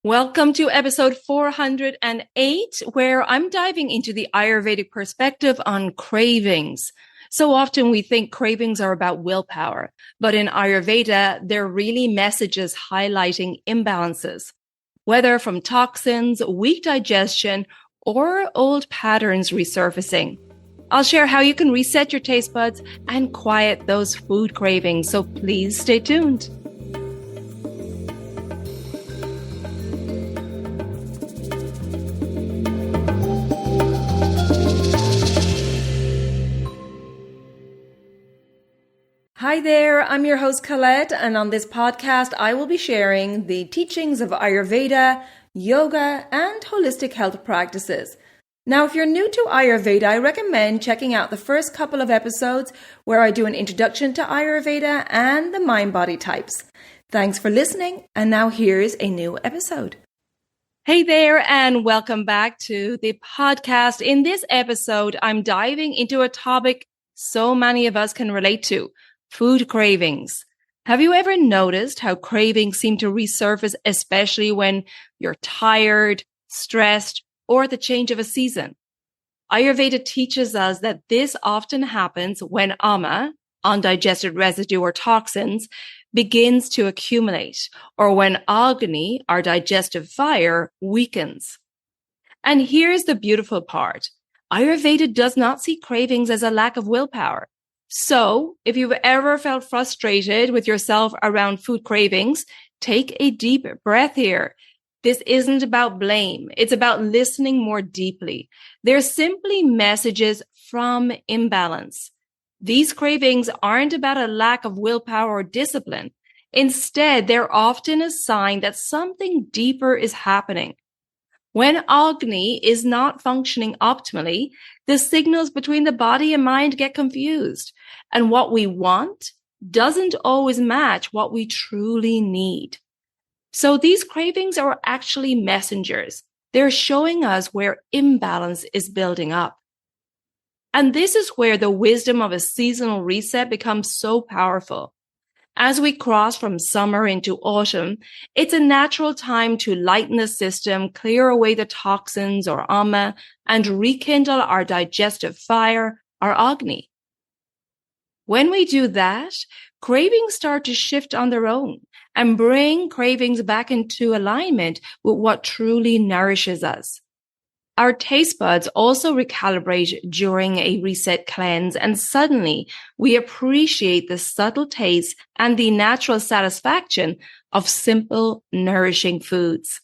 Welcome to episode 408, where I'm diving into the Ayurvedic perspective on cravings. So often we think cravings are about willpower, but in Ayurveda, they're really messages highlighting imbalances, whether from toxins, weak digestion, or old patterns resurfacing. I'll share how you can reset your taste buds and quiet those food cravings, so please stay tuned. Hi there, I'm your host Colette, and on this podcast I will be sharing the teachings of Ayurveda, yoga, and holistic health practices. Now, if you're new to Ayurveda, I recommend checking out the first couple of episodes where I do an introduction to Ayurveda and the mind-body types. Thanks for listening, and now here's a new episode. Hey there, and welcome back to the podcast. In this episode, I'm diving into a topic so many of us can relate to. Food cravings. Have you ever noticed how cravings seem to resurface, especially when you're tired, stressed, or at the change of a season? Ayurveda teaches us that this often happens when ama, undigested residue or toxins, begins to accumulate, or when Agni, our digestive fire, weakens. And here's the beautiful part. Ayurveda does not see cravings as a lack of willpower. So, if you've ever felt frustrated with yourself around food cravings, take a deep breath here. This isn't about blame. It's about listening more deeply. They're simply messages from imbalance. These cravings aren't about a lack of willpower or discipline. Instead, they're often a sign that something deeper is happening. When Agni is not functioning optimally, the signals between the body and mind get confused, and what we want doesn't always match what we truly need. So these cravings are actually messengers. They're showing us where imbalance is building up. And this is where the wisdom of a seasonal reset becomes so powerful. As we cross from summer into autumn, it's a natural time to lighten the system, clear away the toxins or ama, and rekindle our digestive fire, our Agni. When we do that, cravings start to shift on their own and bring cravings back into alignment with what truly nourishes us. Our taste buds also recalibrate during a reset cleanse, and suddenly we appreciate the subtle taste and the natural satisfaction of simple, nourishing foods.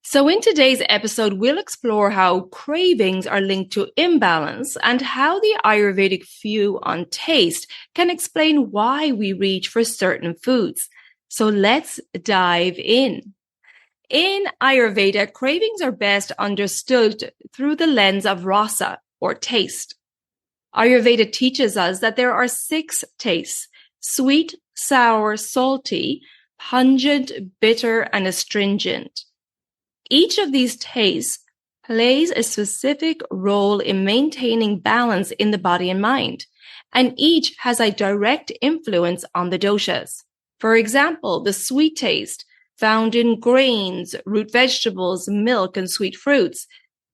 So in today's episode, we'll explore how cravings are linked to imbalance and how the Ayurvedic view on taste can explain why we reach for certain foods. So let's dive in. In Ayurveda, cravings are best understood through the lens of rasa, or taste. Ayurveda teaches us that there are 6 tastes: sweet, sour, salty, pungent, bitter, and astringent. Each of these tastes plays a specific role in maintaining balance in the body and mind, and each has a direct influence on the doshas. For example, the sweet taste, found in grains, root vegetables, milk, and sweet fruits,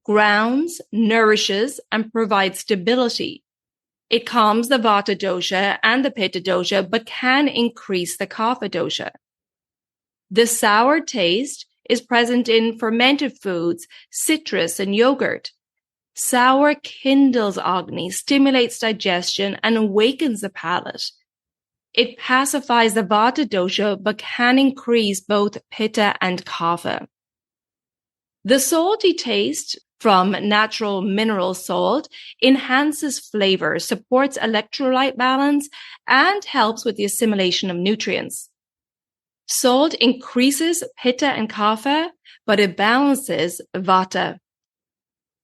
grounds, nourishes, and provides stability. It calms the Vata dosha and the Pitta dosha, but can increase the Kapha dosha. The sour taste is present in fermented foods, citrus, and yogurt. Sour kindles Agni, stimulates digestion, and awakens the palate. It pacifies the Vata dosha, but can increase both Pitta and Kapha. The salty taste from natural mineral salt enhances flavor, supports electrolyte balance, and helps with the assimilation of nutrients. Salt increases Pitta and Kapha, but it balances Vata.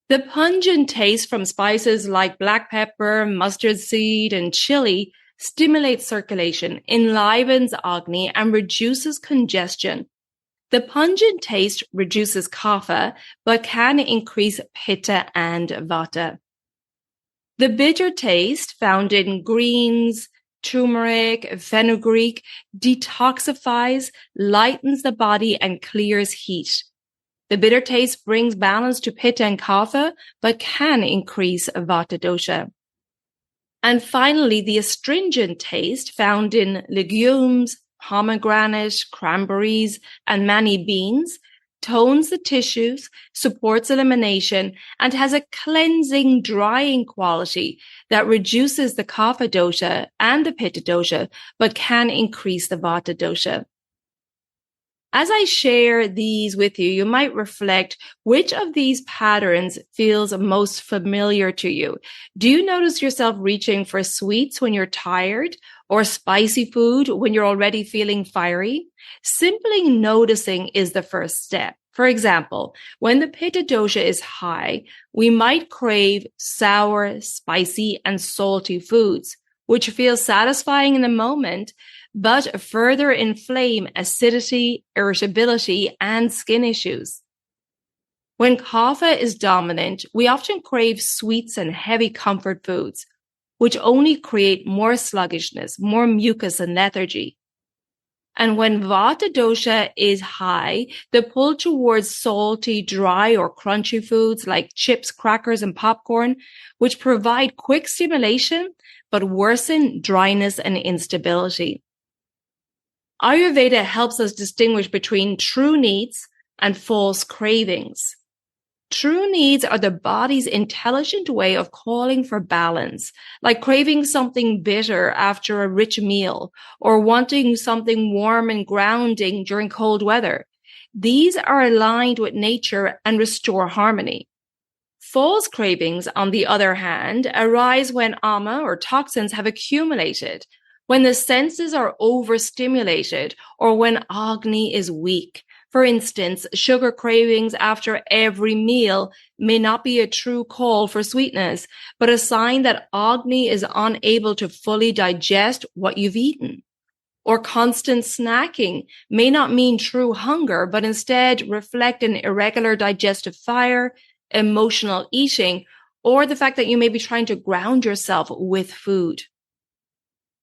The pungent taste from spices like black pepper, mustard seed, and chili stimulates circulation, enlivens Agni, and reduces congestion. The pungent taste reduces Kapha, but can increase Pitta and Vata. The bitter taste, found in greens, turmeric, fenugreek detoxifies, lightens the body, and clears heat. The bitter taste brings balance to Pitta and Kapha, but can increase Vata dosha. And finally, the astringent taste found in legumes, pomegranate, cranberries, and many beans tones the tissues, supports elimination, and has a cleansing, drying quality that reduces the Kapha dosha and the Pitta dosha, but can increase the Vata dosha. As I share these with you, you might reflect which of these patterns feels most familiar to you. Do you notice yourself reaching for sweets when you're tired or spicy food when you're already feeling fiery? Simply noticing is the first step. For example, when the Pitta dosha is high, we might crave sour, spicy, and salty foods, which feel satisfying in the moment, but further inflame acidity, irritability, and skin issues. When Kapha is dominant, we often crave sweets and heavy comfort foods, which only create more sluggishness, more mucus and lethargy. And when Vata dosha is high, the pull towards salty, dry, or crunchy foods like chips, crackers, and popcorn, which provide quick stimulation, but worsen dryness and instability. Ayurveda helps us distinguish between true needs and false cravings. True needs are the body's intelligent way of calling for balance, like craving something bitter after a rich meal or wanting something warm and grounding during cold weather. These are aligned with nature and restore harmony. False cravings, on the other hand, arise when ama or toxins have accumulated, when the senses are overstimulated, or when Agni is weak. For instance, sugar cravings after every meal may not be a true call for sweetness, but a sign that Agni is unable to fully digest what you've eaten. Or constant snacking may not mean true hunger, but instead reflect an irregular digestive fire, emotional eating, or the fact that you may be trying to ground yourself with food.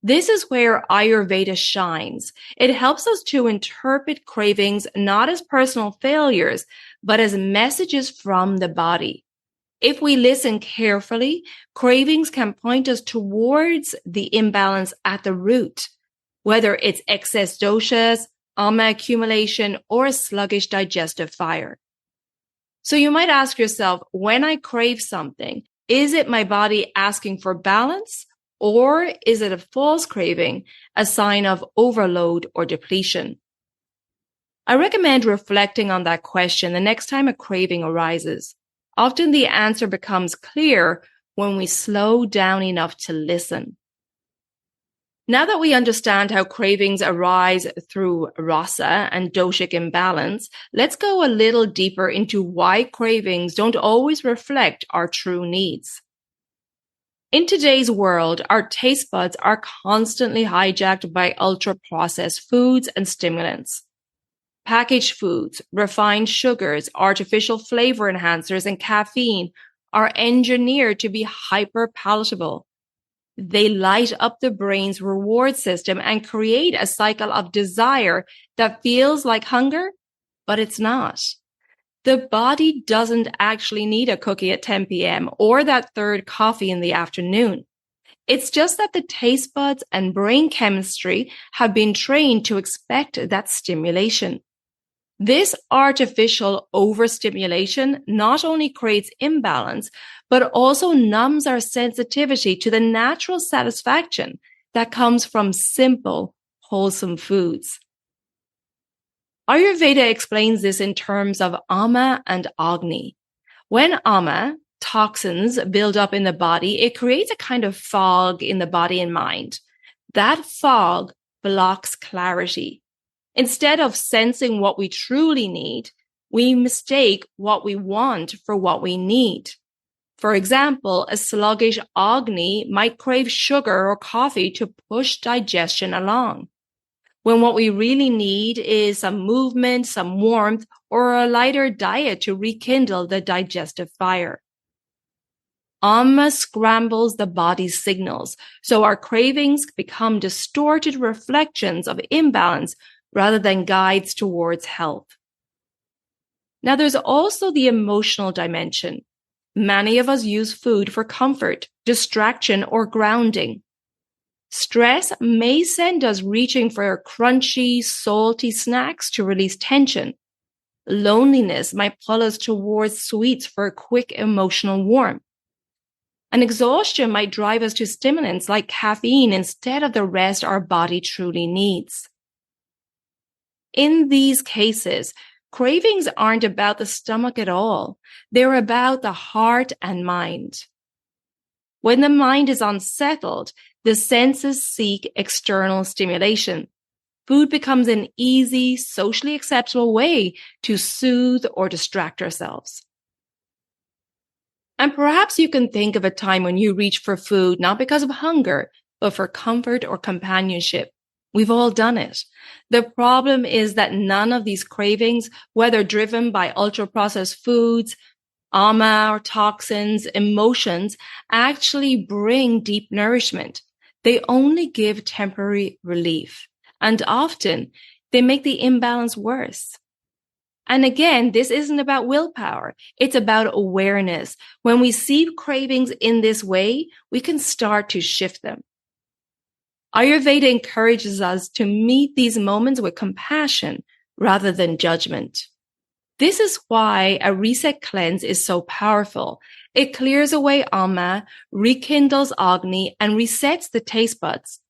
This is where Ayurveda shines. It helps us to interpret cravings not as personal failures, but as messages from the body. If we listen carefully, cravings can point us towards the imbalance at the root, whether it's excess doshas, ama accumulation, or a sluggish digestive fire. So you might ask yourself, when I crave something, is it my body asking for balance? Or is it a false craving, a sign of overload or depletion? I recommend reflecting on that question the next time a craving arises. Often the answer becomes clear when we slow down enough to listen. Now that we understand how cravings arise through rasa and doshic imbalance, let's go a little deeper into why cravings don't always reflect our true needs. In today's world, our taste buds are constantly hijacked by ultra-processed foods and stimulants. Packaged foods, refined sugars, artificial flavor enhancers, and caffeine are engineered to be hyper-palatable. They light up the brain's reward system and create a cycle of desire that feels like hunger, but it's not. The body doesn't actually need a cookie at 10 p.m. or that third coffee in the afternoon. It's just that the taste buds and brain chemistry have been trained to expect that stimulation. This artificial overstimulation not only creates imbalance, but also numbs our sensitivity to the natural satisfaction that comes from simple, wholesome foods. Ayurveda explains this in terms of ama and agni. When ama, toxins, build up in the body, it creates a kind of fog in the body and mind. That fog blocks clarity. Instead of sensing what we truly need, we mistake what we want for what we need. For example, a sluggish Agni might crave sugar or coffee to push digestion along, when what we really need is some movement, some warmth, or a lighter diet to rekindle the digestive fire. Amma scrambles the body's signals, so our cravings become distorted reflections of imbalance rather than guides towards health. Now, there's also the emotional dimension. Many of us use food for comfort, distraction, or grounding. Stress may send us reaching for crunchy, salty snacks to release tension. Loneliness might pull us towards sweets for a quick emotional warmth. And exhaustion might drive us to stimulants like caffeine instead of the rest our body truly needs. In these cases, cravings aren't about the stomach at all. They're about the heart and mind. When the mind is unsettled, the senses seek external stimulation. Food becomes an easy, socially acceptable way to soothe or distract ourselves. And perhaps you can think of a time when you reach for food not because of hunger, but for comfort or companionship. We've all done it. The problem is that none of these cravings, whether driven by ultra-processed foods, ama or toxins, emotions, actually bring deep nourishment. They only give temporary relief, and often they make the imbalance worse. And again, this isn't about willpower. It's about awareness. When we see cravings in this way, we can start to shift them. Ayurveda encourages us to meet these moments with compassion rather than judgment. This is why a reset cleanse is so powerful. It clears away ama, rekindles Agni, and resets the taste buds.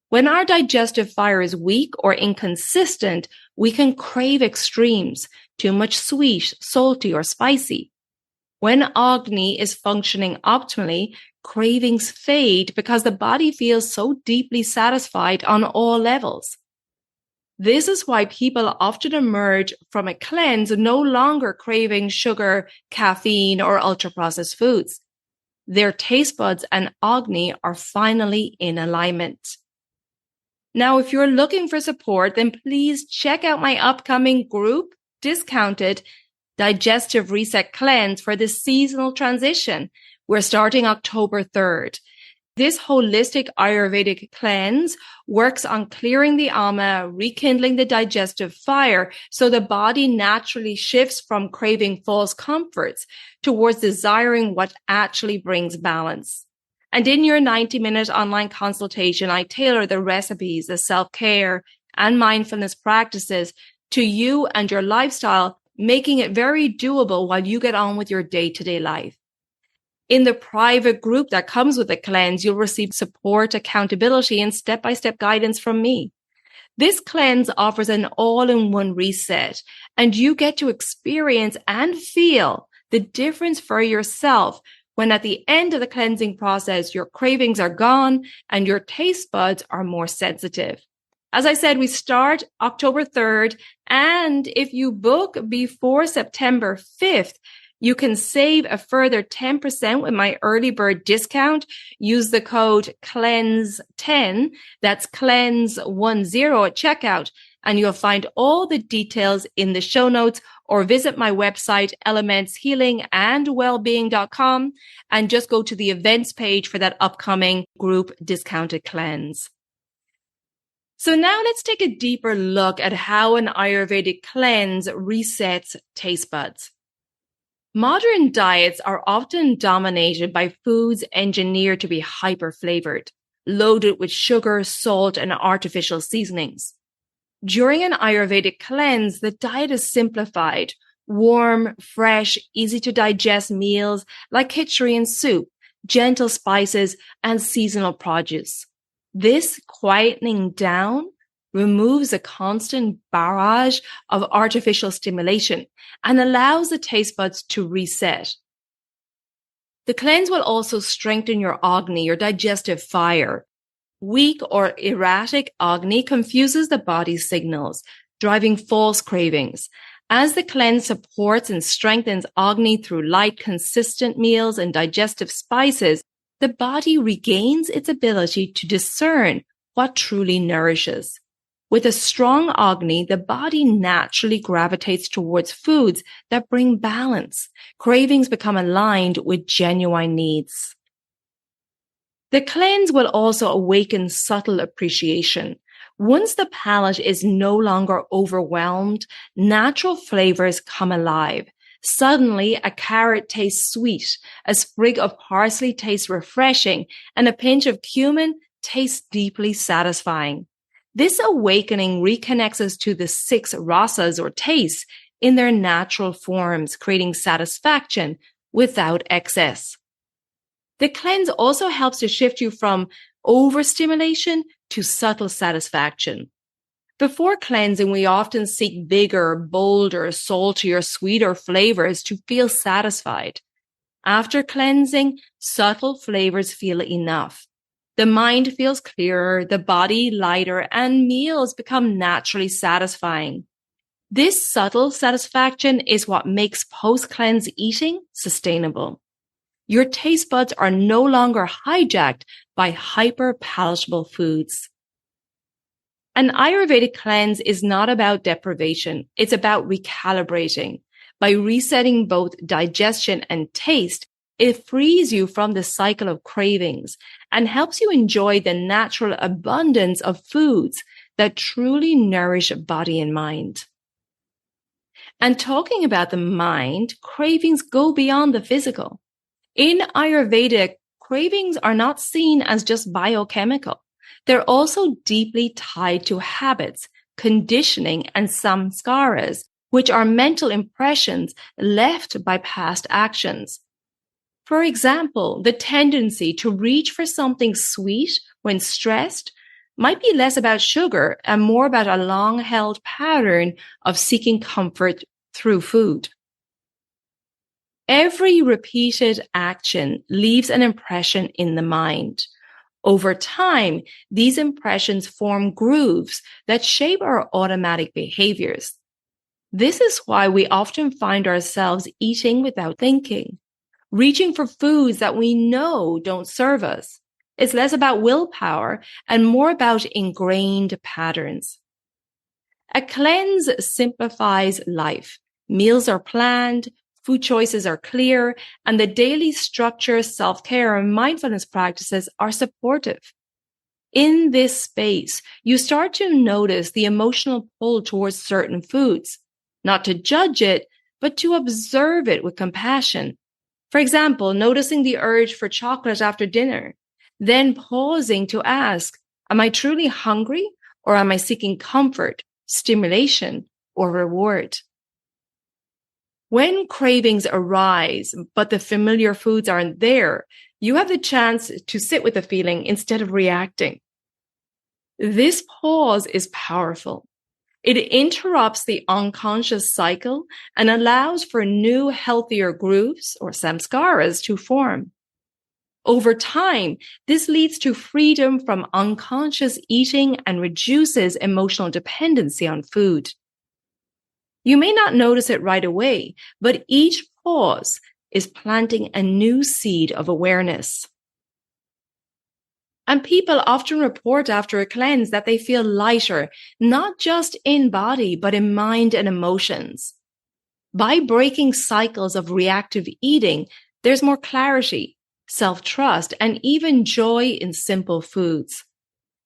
When our digestive fire is weak or inconsistent, we can crave extremes, too much sweet, salty, or spicy. When Agni is functioning optimally, cravings fade because the body feels so deeply satisfied on all levels. This is why people often emerge from a cleanse no longer craving sugar, caffeine, or ultra-processed foods. Their taste buds and Agni are finally in alignment. Now, if you're looking for support, then please check out my upcoming group discounted digestive reset cleanse for this seasonal transition. We're starting October 3rd. This holistic Ayurvedic cleanse works on clearing the ama, rekindling the digestive fire, so the body naturally shifts from craving false comforts towards desiring what actually brings balance. And in your 90-minute online consultation, I tailor the recipes, the self-care, and mindfulness practices to you and your lifestyle, making it very doable while you get on with your day-to-day life. In the private group that comes with the cleanse, you'll receive support, accountability, and step-by-step guidance from me. This cleanse offers an all-in-one reset, and you get to experience and feel the difference for yourself when at the end of the cleansing process, your cravings are gone and your taste buds are more sensitive. As I said, we start October 3rd, and if you book before September 5th, you can save a further 10% with my early bird discount. Use the code CLEANSE10, that's CLEANSE10 at checkout, and you'll find all the details in the show notes, or visit my website, elementshealingandwellbeing.com, and just go to the events page for that upcoming group discounted cleanse. So now let's take a deeper look at how an Ayurvedic cleanse resets taste buds. Modern diets are often dominated by foods engineered to be hyper-flavored, loaded with sugar, salt, and artificial seasonings. During an Ayurvedic cleanse, the diet is simplified, warm, fresh, easy-to-digest meals like khichdi and soup, gentle spices, and seasonal produce. This quietening down removes a constant barrage of artificial stimulation and allows the taste buds to reset. The cleanse will also strengthen your Agni, your digestive fire. Weak or erratic Agni confuses the body's signals, driving false cravings. As the cleanse supports and strengthens Agni through light, consistent meals and digestive spices, the body regains its ability to discern what truly nourishes. With a strong Agni, the body naturally gravitates towards foods that bring balance. Cravings become aligned with genuine needs. The cleanse will also awaken subtle appreciation. Once the palate is no longer overwhelmed, natural flavors come alive. Suddenly, a carrot tastes sweet, a sprig of parsley tastes refreshing, and a pinch of cumin tastes deeply satisfying. This awakening reconnects us to the 6 rasas or tastes in their natural forms, creating satisfaction without excess. The cleanse also helps to shift you from overstimulation to subtle satisfaction. Before cleansing, we often seek bigger, bolder, saltier, sweeter flavors to feel satisfied. After cleansing, subtle flavors feel enough. The mind feels clearer, the body lighter, and meals become naturally satisfying. This subtle satisfaction is what makes post-cleanse eating sustainable. Your taste buds are no longer hijacked by hyper-palatable foods. An Ayurvedic cleanse is not about deprivation. It's about recalibrating. By resetting both digestion and taste, it frees you from the cycle of cravings and helps you enjoy the natural abundance of foods that truly nourish body and mind. And talking about the mind, cravings go beyond the physical. In Ayurveda, cravings are not seen as just biochemical. They're also deeply tied to habits, conditioning, and samskaras, which are mental impressions left by past actions. For example, the tendency to reach for something sweet when stressed might be less about sugar and more about a long-held pattern of seeking comfort through food. Every repeated action leaves an impression in the mind. Over time, these impressions form grooves that shape our automatic behaviors. This is why we often find ourselves eating without thinking, reaching for foods that we know don't serve us. It's less about willpower and more about ingrained patterns. A cleanse simplifies life. Meals are planned, food choices are clear, and the daily structure, self-care, and mindfulness practices are supportive. In this space, you start to notice the emotional pull towards certain foods, not to judge it, but to observe it with compassion. For example, noticing the urge for chocolate after dinner, then pausing to ask, am I truly hungry, or am I seeking comfort, stimulation, or reward? When cravings arise, but the familiar foods aren't there, you have the chance to sit with the feeling instead of reacting. This pause is powerful. It interrupts the unconscious cycle and allows for new, healthier grooves or samskaras to form. Over time, this leads to freedom from unconscious eating and reduces emotional dependency on food. You may not notice it right away, but each pause is planting a new seed of awareness. And people often report after a cleanse that they feel lighter, not just in body, but in mind and emotions. By breaking cycles of reactive eating, there's more clarity, self-trust, and even joy in simple foods.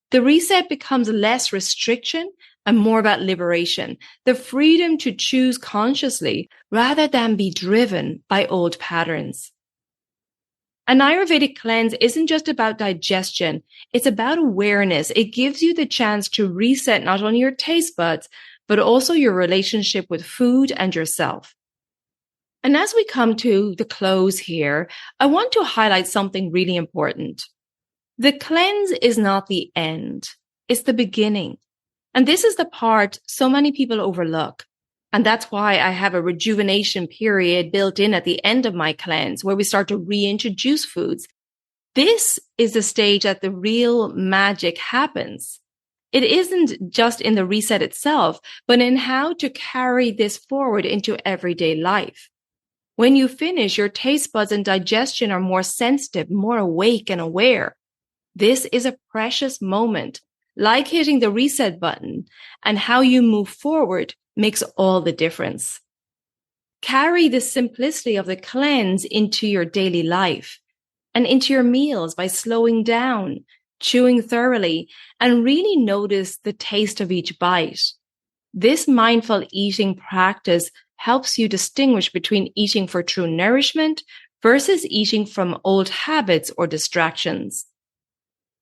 The reset becomes less restriction and more about liberation, the freedom to choose consciously rather than be driven by old patterns. An Ayurvedic cleanse isn't just about digestion, it's about awareness. It gives you the chance to reset not only your taste buds, but also your relationship with food and yourself. And as we come to the close here, I want to highlight something really important. The cleanse is not the end, it's the beginning. And this is the part so many people overlook. And that's why I have a rejuvenation period built in at the end of my cleanse where we start to reintroduce foods. This is the stage that the real magic happens. It isn't just in the reset itself, but in how to carry this forward into everyday life. When you finish, your taste buds and digestion are more sensitive, more awake and aware. This is a precious moment, like hitting the reset button, and how you move forward makes all the difference. Carry the simplicity of the cleanse into your daily life and into your meals by slowing down, chewing thoroughly, and really notice the taste of each bite. This mindful eating practice helps you distinguish between eating for true nourishment versus eating from old habits or distractions.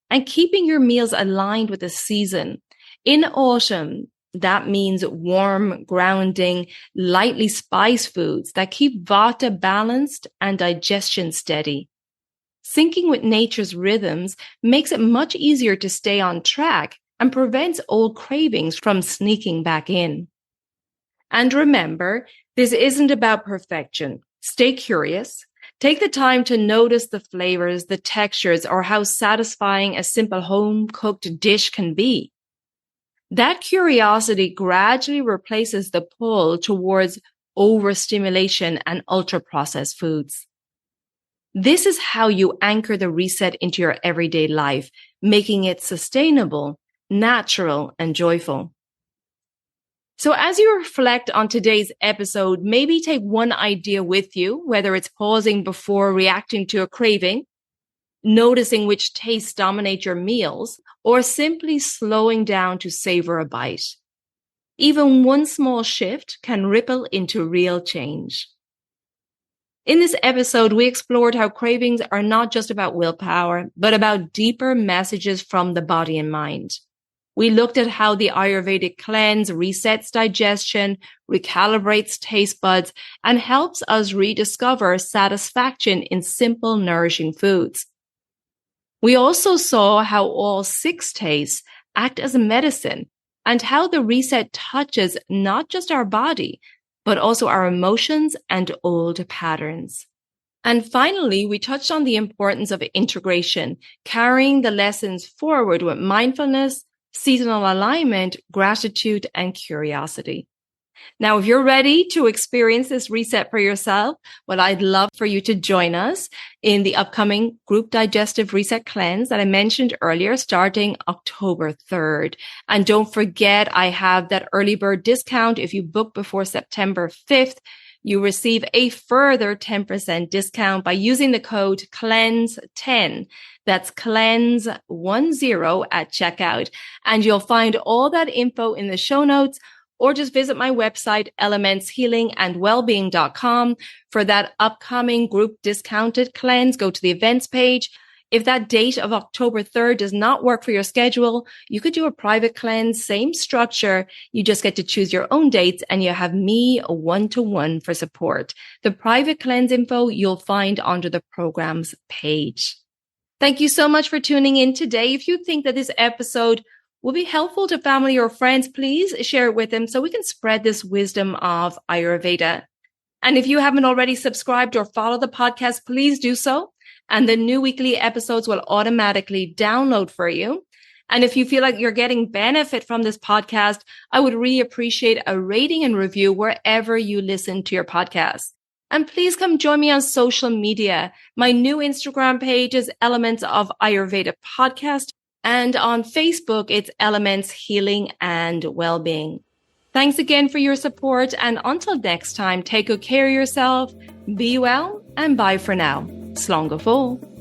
And keeping your meals aligned with the season. In autumn, that means warm, grounding, lightly spiced foods that keep Vata balanced and digestion steady. Syncing with nature's rhythms makes it much easier to stay on track and prevents old cravings from sneaking back in. And remember, this isn't about perfection. Stay curious. Take the time to notice the flavors, the textures, or how satisfying a simple home-cooked dish can be. That curiosity gradually replaces the pull towards overstimulation and ultra-processed foods. This is how you anchor the reset into your everyday life, making it sustainable, natural, and joyful. So as you reflect on today's episode, maybe take one idea with you, whether it's pausing before reacting to a craving, noticing which tastes dominate your meals, or simply slowing down to savor a bite. Even one small shift can ripple into real change. In this episode, we explored how cravings are not just about willpower, but about deeper messages from the body and mind. We looked at how the Ayurvedic cleanse resets digestion, recalibrates taste buds, and helps us rediscover satisfaction in simple, nourishing foods. We also saw how all 6 tastes act as a medicine and how the reset touches not just our body, but also our emotions and old patterns. And finally, we touched on the importance of integration, carrying the lessons forward with mindfulness, seasonal alignment, gratitude, and curiosity. Now, if you're ready to experience this reset for yourself, well, I'd love for you to join us in the upcoming group digestive reset cleanse that I mentioned earlier, starting October 3rd. And don't forget, I have that early bird discount. If you book before September 5th, you receive a further 10% discount by using the code CLEANSE10. That's CLEANSE10 at checkout. And you'll find all that info in the show notes, or just visit my website, elementshealingandwellbeing.com, for that upcoming group discounted cleanse. Go to the events page. If that date of October 3rd does not work for your schedule, you could do a private cleanse, same structure. You just get to choose your own dates, and you have me one-to-one for support. The private cleanse info you'll find under the programs page. Thank you so much for tuning in today. If you think that this episode will be helpful to family or friends, please share it with them so we can spread this wisdom of Ayurveda. And if you haven't already subscribed or followed the podcast, please do so. And the new weekly episodes will automatically download for you. And if you feel like you're getting benefit from this podcast, I would really appreciate a rating and review wherever you listen to your podcast. And please come join me on social media. My new Instagram page is Elements of Ayurveda Podcast. And on Facebook, it's Elements Healing and Wellbeing. Thanks again for your support. And until next time, take good care of yourself, be well, and bye for now. Slán go fóill.